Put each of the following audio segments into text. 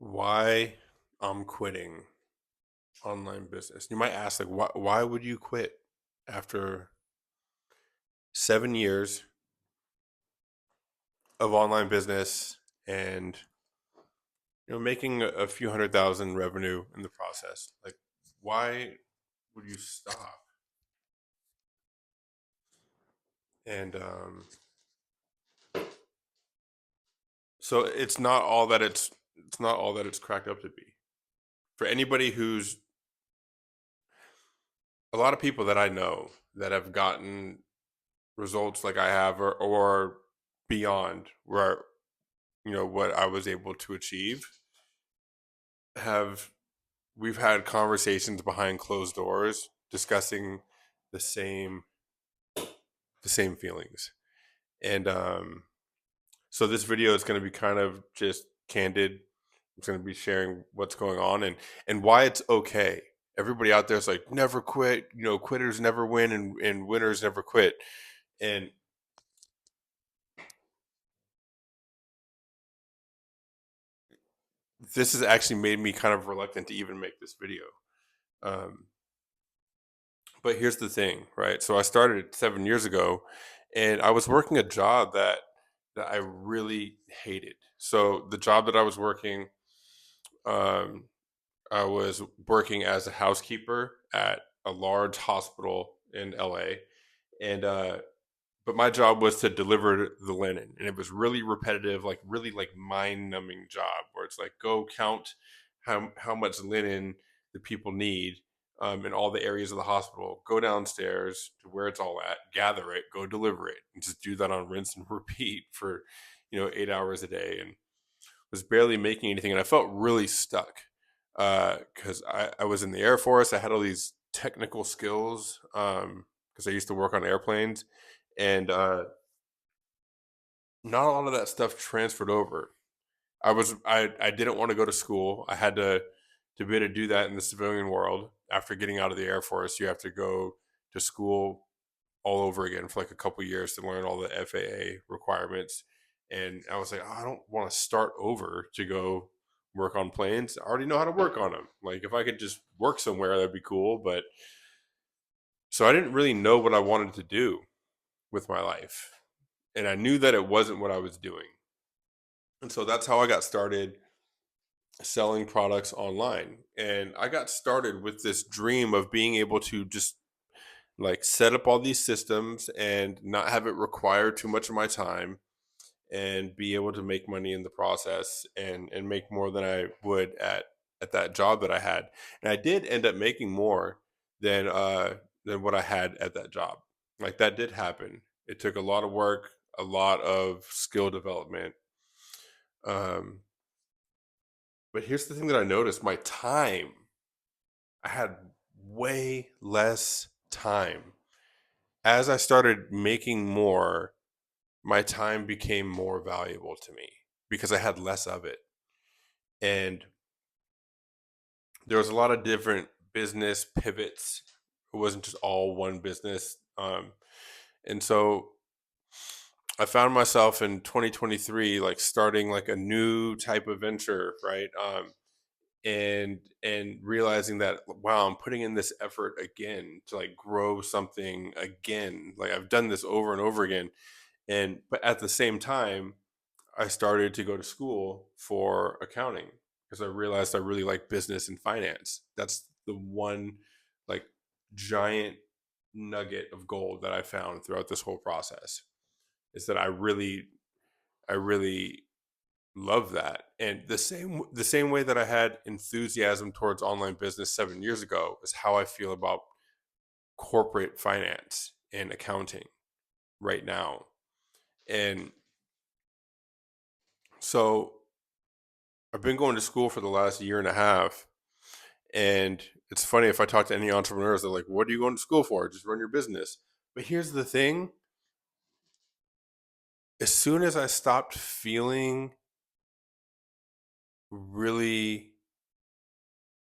Why I'm quitting online business. You might ask, like, why would you quit after 7 years of online business and making a few hundred thousand revenue in the process? Like, why would you stop? And so it's not all that it's cracked up to be. For anybody who's a lot of people that I know that have gotten results like I have or beyond where what I was able to achieve have we've had conversations behind closed doors discussing the same the same feelings. And so this video is going to be kind of just candid. It's going to be sharing what's going on and why it's okay. Everybody out there is like, never quit, quitters never win and winners never quit. And this has actually made me kind of reluctant to even make this video. Um, but here's the thing, right? So I started 7 years ago, and I was working a job that I really hated. So the job that I was working, um, I was working as a housekeeper at a large hospital in LA, and but my job was to deliver the linen, and it was really repetitive, like really like mind numbing job where it's like go count how much linen the people need in all the areas of the hospital, go downstairs to where it's all at, gather it, go deliver it, and just do that on rinse and repeat for 8 hours a day, and was barely making anything, and I felt really stuck because I was in the Air Force. I had all these technical skills because I used to work on airplanes, and not a lot of that stuff transferred over. I didn't want to go to school. I had to be able to do that in the civilian world. After getting out of the Air Force, you have to go to school all over again for like a couple years to learn all the FAA requirements. And I was like, oh, I don't want to start over to go work on planes. I already know how to work on them. Like if I could just work somewhere, that'd be cool. But so I didn't really know what I wanted to do with my life. And I knew that it wasn't what I was doing. And so that's how I got started selling products online. And I got started with this dream of being able to just like set up all these systems and not have it require too much of my time and be able to make money in the process and make more than I would at that job that I had. And I did end up making more than what I had at that job. Like that did happen. It took a lot of work, a lot of skill development. Um, but here's the thing that I noticed: my time. I had way less time. As I started making more, my time became more valuable to me because I had less of it. And there was a lot of different business pivots. It wasn't just all one business. And so I found myself in 2023, like starting like a new type of venture, right? And realizing that wow, I'm putting in this effort again to like grow something again. Like I've done this over and over again, and but at the same time, I started to go to school for accounting because I realized I really like business and finance. That's the one like giant nugget of gold that I found throughout this whole process is that I really love that. And the same way that I had enthusiasm towards online business 7 years ago is how I feel about corporate finance and accounting right now. And so I've been going to school for the last year and a half. And it's funny if I talk to any entrepreneurs, they're like, what are you going to school for? Just run your business. But here's the thing: as soon as I stopped feeling really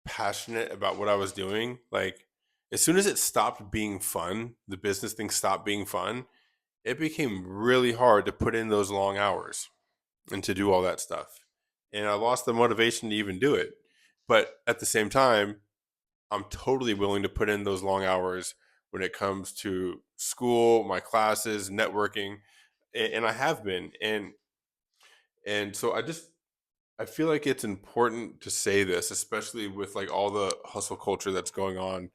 passionate about what I was doing, like as soon as it stopped being fun, the business thing stopped being fun, it became really hard to put in those long hours and to do all that stuff. and I lost the motivation to even do it. But at the same time, I'm totally willing to put in those long hours when it comes to school, my classes, networking, and I have been. And so I feel like it's important to say this, especially with like all the hustle culture that's going on,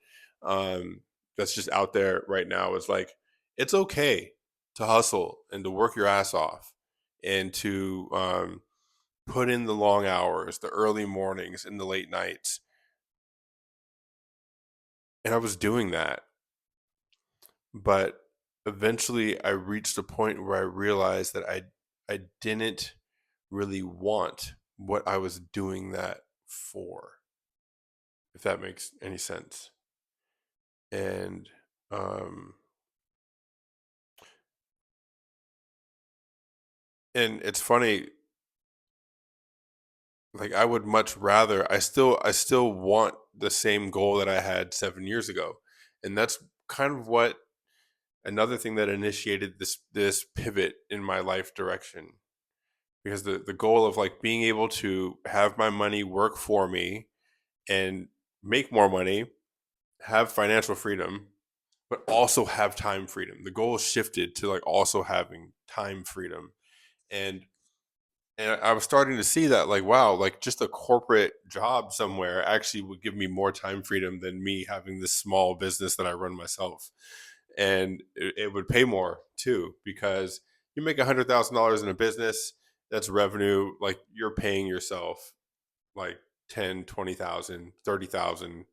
that's just out there right now. It's like it's okay to hustle and to work your ass off and to put in the long hours, the early mornings and the late nights. And I was doing that, but eventually I reached a point where I realized that I didn't really want what I was doing that for, if that makes any sense. And um and it's funny, like I would much rather, I still want the same goal that I had 7 years ago. And that's kind of what another thing that initiated this pivot in my life direction, because the goal of like being able to have my money work for me and make more money, have financial freedom, but also have time freedom. The goal shifted to like also having time freedom. And I was starting to see that like, wow, like just a corporate job somewhere actually would give me more time freedom than me having this small business that I run myself. And it would pay more too, because you make $100,000 in a business, that's revenue. Like you're paying yourself like 10, 20,000, 30,000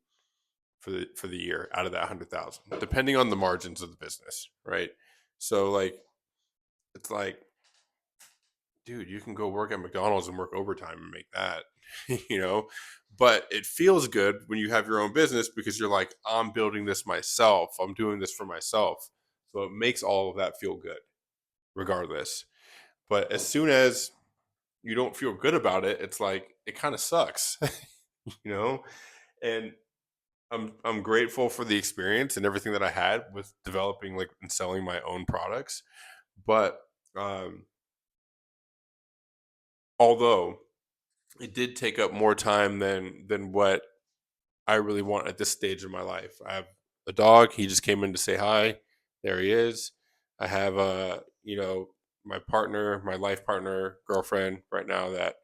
for the year out of that 100,000, depending on the margins of the business, right? So like it's like, dude, you can go work at McDonald's and work overtime and make that, you know. But it feels good when you have your own business because you're like, I'm building this myself. I'm doing this for myself. So it makes all of that feel good, regardless. But as soon as you don't feel good about it, it's like it kind of sucks, you know. And I'm grateful for the experience and everything that I had with developing like and selling my own products. But um, although it did take up more time than what I really want at this stage of my life. I have a dog. He just came in to say hi. There he is. I have my partner, my life partner, girlfriend right now that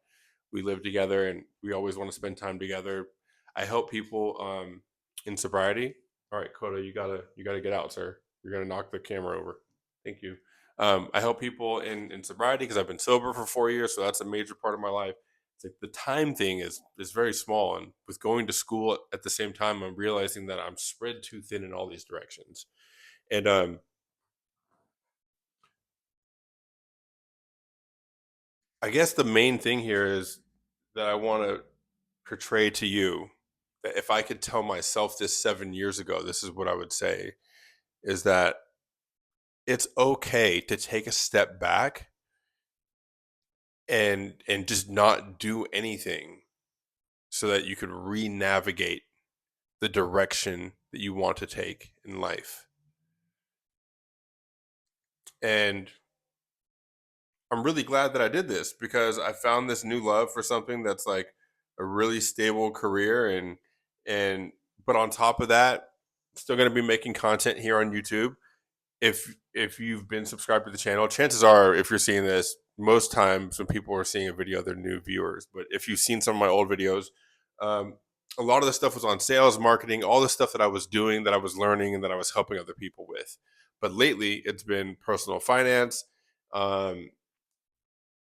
we live together and we always want to spend time together. I help people in sobriety. All right, Coda, you gotta get out, sir. You're gonna knock the camera over. Thank you. I help people in sobriety because I've been sober for 4 years, so that's a major part of my life. It's like the time thing is very small, and with going to school at the same time, I'm realizing that I'm spread too thin in all these directions. And I guess the main thing here is that I want to portray to you that if I could tell myself this 7 years ago, this is what I would say: is that it's okay to take a step back and just not do anything so that you could re-navigate the direction that you want to take in life. And I'm really glad that I did this because I found this new love for something that's like a really stable career, and but on top of that, still going to be making content here on YouTube. If you've been subscribed to the channel, chances are if you're seeing this, most times when people are seeing a video, they're new viewers. But if you've seen some of my old videos, um, a lot of the stuff was on sales, marketing, all the stuff that I was doing, that I was learning, and that I was helping other people with. But lately, it's been personal finance, um,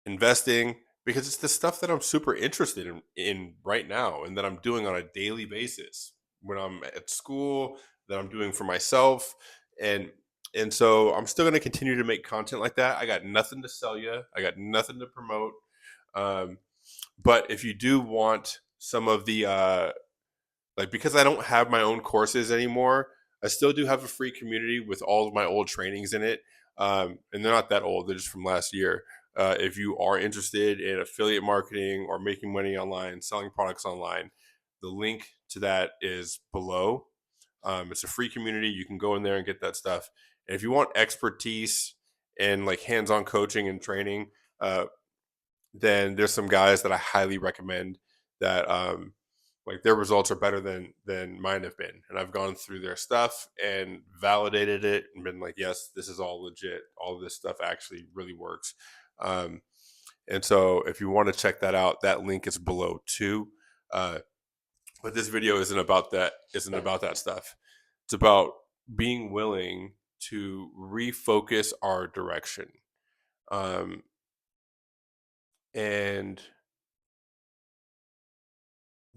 investing, because it's the stuff that I'm super interested in right now and that I'm doing on a daily basis when I'm at school, that I'm doing for myself. And and so I'm still going to continue to make content like that. I got nothing to sell you. I got nothing to promote. Um, but if you do want some of the like, because I don't have my own courses anymore, I still do have a free community with all of my old trainings in it. And they're not that old, they're just from last year. If you are interested in affiliate marketing or making money online, selling products online, the link to that is below. It's a free community. You can go in there and get that stuff. And if you want expertise and like hands on coaching and training, uh, then there's some guys that I highly recommend that like their results are better than mine have been. And I've gone through their stuff and validated it and been like, yes, this is all legit. All of this stuff actually really works. Um, and so if you want to check that out, that link is below too. Uh, but this video isn't about that. Isn't about that stuff. It's about being willing to refocus our direction. Um, and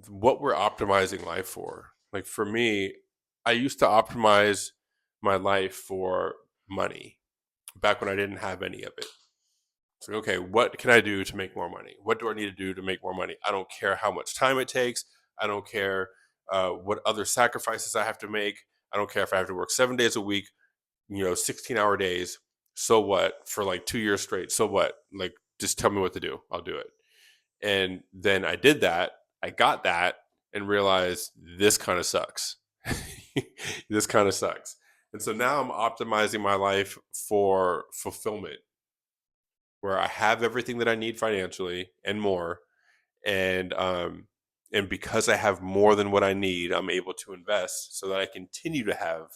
what we're optimizing life for. Like for me, I used to optimize my life for money back when I didn't have any of it. So, okay, what can I do to make more money? What do I need to do to make more money? I don't care how much time it takes. I don't care what other sacrifices I have to make. I don't care if I have to work 7 days a week, 16-hour days. So what? For like 2 years straight. So what? Like, just tell me what to do. I'll do it. And then I did that. I got that and realized this kind of sucks. This kind of sucks. And so now I'm optimizing my life for fulfillment, where I have everything that I need financially and more. And because I have more than what I need, I'm able to invest so that I continue to have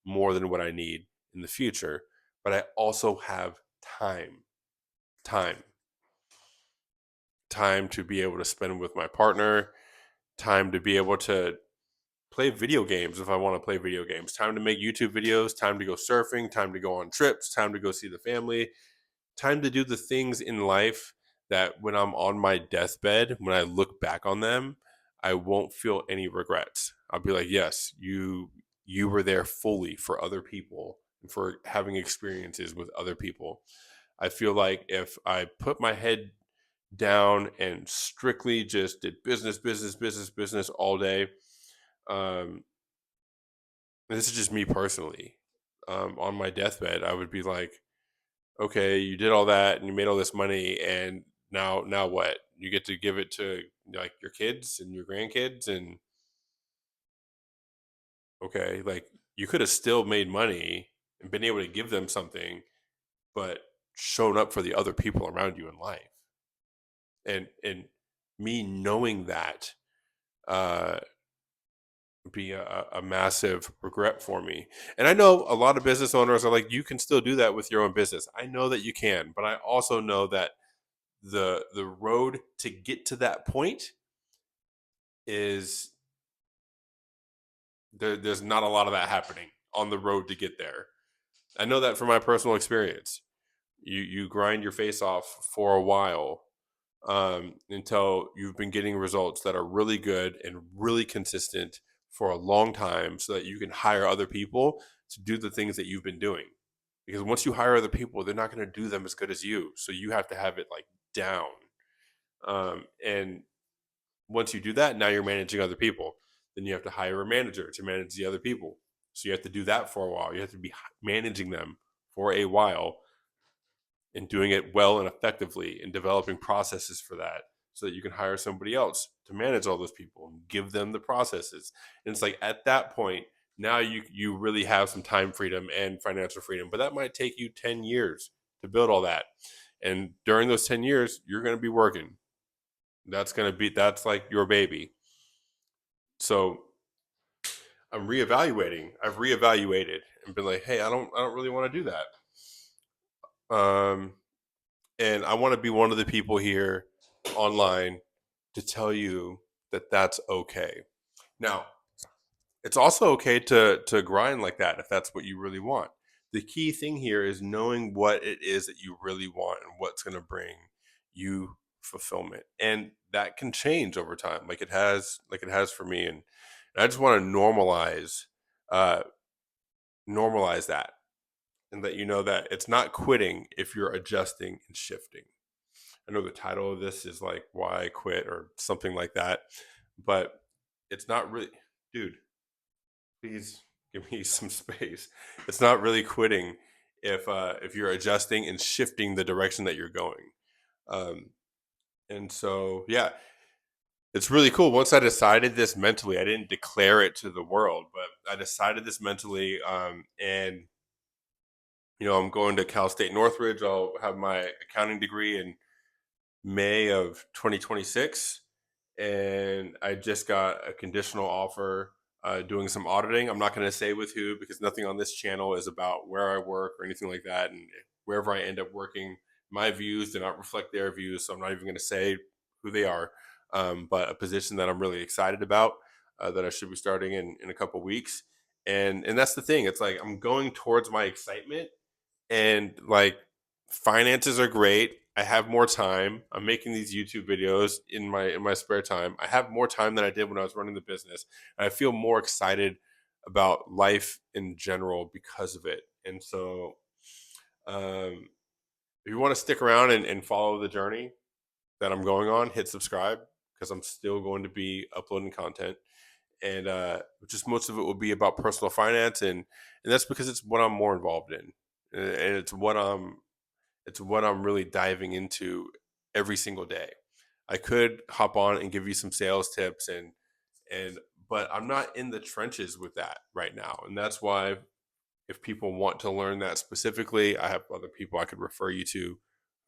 more than what I need in the future. But I also have time, time, time to be able to spend with my partner, time to be able to play video games if I want to play video games, time to make YouTube videos, time to go surfing, time to go on trips, time to go see the family, time to do the things in life that when I'm on my deathbed, when I look back on them, I won't feel any regrets. I'll be like, yes, you were there fully for other people and for having experiences with other people. I feel like if I put my head down and strictly just did business, business, business, business all day, um, and this is just me personally, on my deathbed, I would be like, okay, you did all that and you made all this money, and now what? You get to give it to like your kids and your grandkids, and okay, like you could have still made money and been able to give them something, but shown up for the other people around you in life. And me knowing that uh be a massive regret for me. And I know a lot of business owners are like, you can still do that with your own business. I know that you can, but I also know that the road to get to that point is there's not a lot of that happening on the road to get there. I know that from my personal experience. You grind your face off for a while, until you've been getting results that are really good and really consistent for a long time, so that you can hire other people to do the things that you've been doing. Because once you hire other people, they're not going to do them as good as you. So you have to have it like down. And once you do that, now you're managing other people. Then you have to hire a manager to manage the other people. So you have to do that for a while. You have to be managing them for a while and doing it well and effectively and developing processes for that, so that you can hire somebody else to manage all those people and give them the processes. And it's like at that point, now you really have some time freedom and financial freedom. But that might take you 10 years to build all that. And during those 10 years, you're going to be working. That's like your baby. So I'm reevaluating. I've reevaluated and been like, hey, I don't really want to do that. And I want to be one of the people here online to tell you that that's okay. Now, it's also okay to grind like that if that's what you really want. The key thing here is knowing what it is that you really want and what's going to bring you fulfillment. And that can change over time, like it has for me. And I just want to uh normalize that, and let you know that it's not quitting if you're adjusting and shifting. I know the title of this is like "Why I Quit" or something like that, but it's not really, dude. Please give me some space. It's not really quitting if you're adjusting and shifting the direction that you're going. Um, and so, yeah, it's really cool. Once I decided this mentally, I didn't declare it to the world, but I decided this mentally, and I'm going to Cal State Northridge. I'll have my accounting degree, and May of 2026, and I just got a conditional offer doing some auditing. I'm not going to say with who because nothing on this channel is about where I work or anything like that. And wherever I end up working, my views do not reflect their views, so I'm not even going to say who they are. But a position that I'm really excited about that I should be starting in a couple weeks. And that's the thing. It's like I'm going towards my excitement, and like finances are great. I have more time. I'm making these YouTube videos in my spare time. I have more time than I did when I was running the business. And I feel more excited about life in general because of it. And so um, if you want to stick around and follow the journey that I'm going on, hit subscribe because I'm still going to be uploading content. And just most of it will be about personal finance, and that's because it's what I'm more involved in, and it's what I'm really diving into every single day. I could hop on and give you some sales tips and but I'm not in the trenches with that right now. And that's why if people want to learn that specifically, I have other people I could refer you to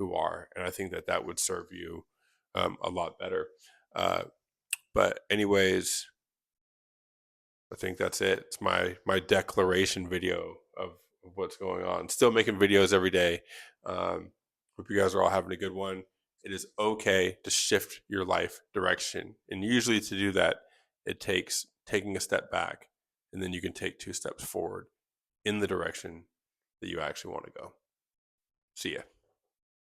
who are, and I think that that would serve you a lot better. Uh, but anyways, I think that's it. It's my declaration video of what's going on. Still making videos every day. Hope you guys are all having a good one. It is okay to shift your life direction, and usually to do that, it takes taking a step back, and then you can take 2 steps forward in the direction that you actually want to go. See ya.